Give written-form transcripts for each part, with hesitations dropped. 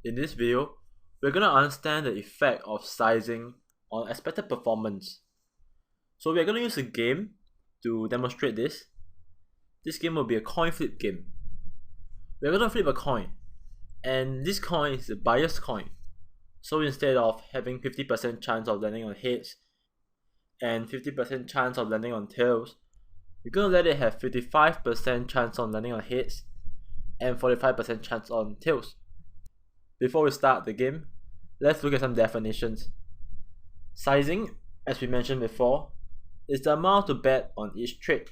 In this video, we're going to understand the effect of sizing on expected performance. So we're going to use a game to demonstrate this. This game will be a coin flip game. We're going to flip a coin, and this coin is a biased coin. So instead of having 50% chance of landing on heads and 50% chance of landing on tails, we're going to let it have 55% chance on landing on heads and 45% chance on tails. Before we start the game, let's look at some definitions. Sizing, as we mentioned before, is the amount to bet on each trade.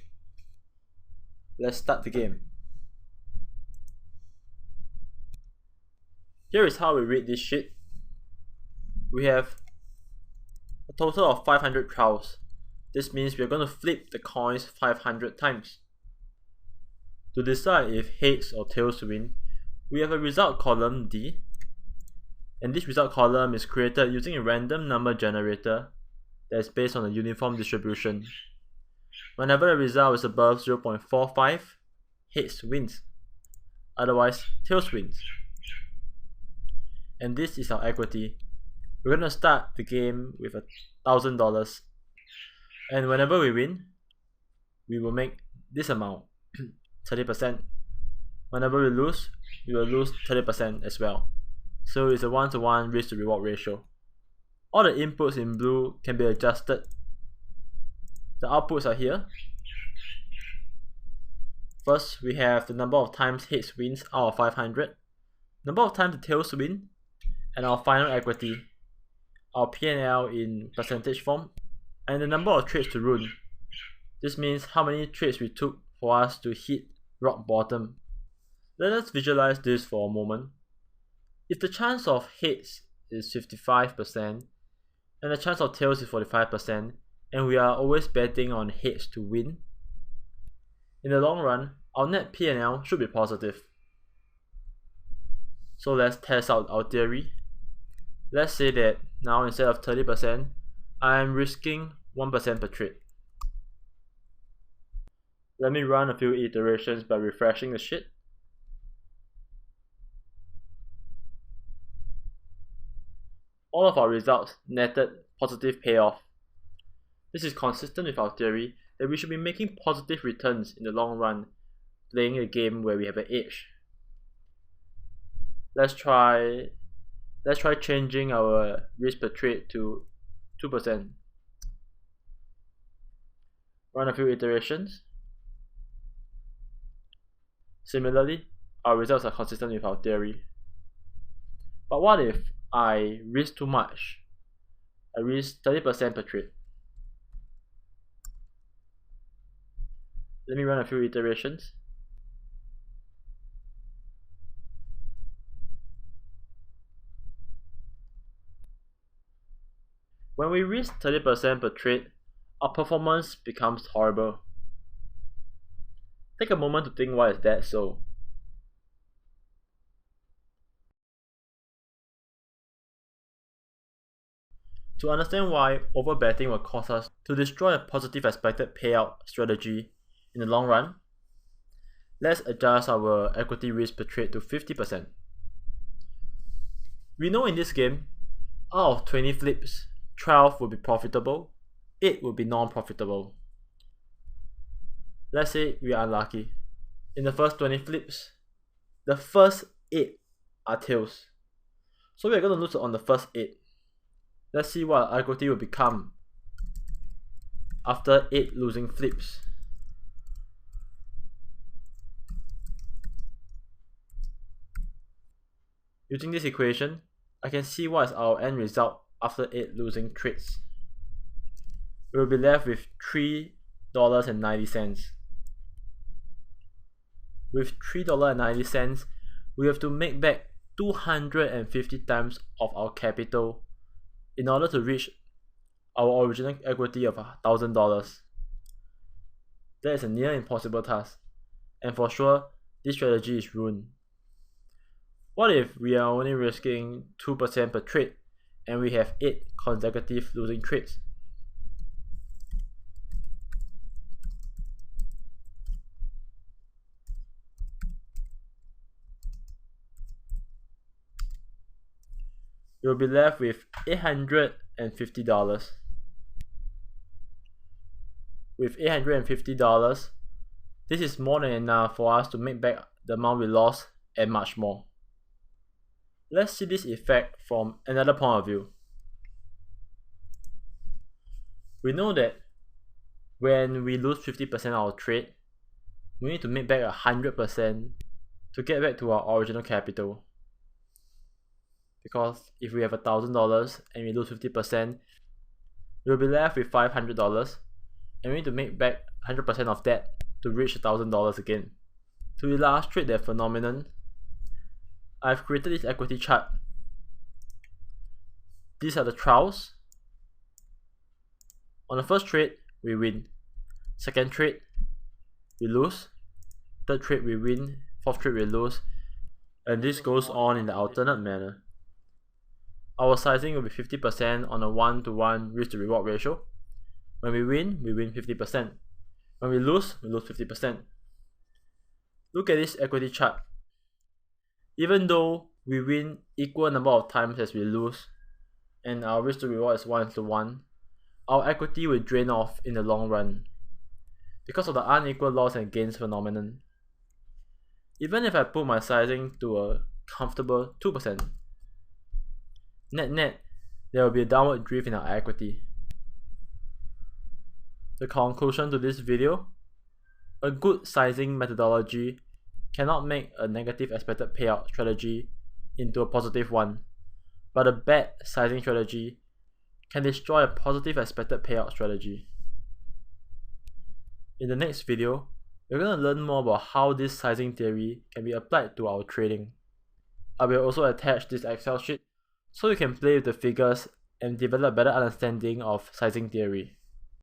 Let's start the game. Here is how we read this sheet. We have a total of 500 trials. This means we're going to flip the coins 500 times. To decide if heads or tails win, we have a result column D, and this result column is created using a random number generator that is based on a uniform distribution. Whenever the result is above 0.45, heads wins. Otherwise, tails wins. And this is our equity. We're going to start the game with $1,000, and whenever we win, we will make this amount, 30%. Whenever we lose, we will lose 30% as well. So it's a 1-to-1 risk to reward ratio. All the inputs in blue can be adjusted. The outputs are here. First, we have the number of times heads wins out of 500, number of times the tails win, and our final equity, our P&L in percentage form, and the number of trades to run. This means how many trades we took for us to hit rock bottom. Let us visualize this for a moment. If the chance of heads is 55% and the chance of tails is 45%, and we are always betting on heads to win, in the long run, our net P&L should be positive. So let's test out our theory. Let's say that now instead of 30%, I am risking 1% per trade. Let me run a few iterations by refreshing the sheet. All of our results netted positive payoff. This is consistent with our theory that we should be making positive returns in the long run, playing a game where we have an edge. Let's try changing our risk per trade to 2%. Run a few iterations. Similarly, our results are consistent with our theory. But what if I risk too much? I risk 30% per trade. Let me run a few iterations. When we risk 30% per trade, our performance becomes horrible. Take a moment to think why is that so. To understand why overbetting will cause us to destroy a positive expected payout strategy in the long run, let's adjust our equity risk per trade to 50%. We know in this game, out of 20 flips, 12 will be profitable, 8 will be non-profitable. Let's say we are unlucky. In the first 20 flips, the first 8 are tails. So we are going to lose on the first 8. Let's see what our equity will become after 8 losing flips. Using this equation, I can see what is our end result after 8 losing trades. We will be left with $3.90. With $3.90, we have to make back 250 times of our capital in order to reach our original equity of $1,000. That is a near impossible task, and for sure, this strategy is ruined. What if we are only risking 2% per trade and we have 8 consecutive losing trades? we'll be left with $850. With $850, this is more than enough for us to make back the amount we lost and much more. Let's see this effect from another point of view. We know that when we lose 50% of our trade, we need to make back 100% to get back to our original capital. Because if we have $1,000 and we lose 50%, we'll be left with $500, and we need to make back 100% of that to reach $1,000 again. To illustrate that phenomenon, I've created this equity chart. These are the trials. On the first trade, we win. Second trade, we lose. Third trade, we win. Fourth trade, we lose. And this goes on in the alternate manner. Our sizing will be 50% on a 1-to-1 risk to reward ratio. When we win 50%. When we lose 50%. Look at this equity chart. Even though we win equal number of times as we lose, and our risk to reward is 1-to-1, our equity will drain off in the long run because of the unequal loss and gains phenomenon. Even if I put my sizing to a comfortable 2%, net, there will be a downward drift in our equity. The conclusion to this video: a good sizing methodology cannot make a negative expected payout strategy into a positive one, but a bad sizing strategy can destroy a positive expected payout strategy. In the next video, we're going to learn more about how this sizing theory can be applied to our trading. I will also attach this Excel sheet so you can play with the figures and develop better understanding of sizing theory.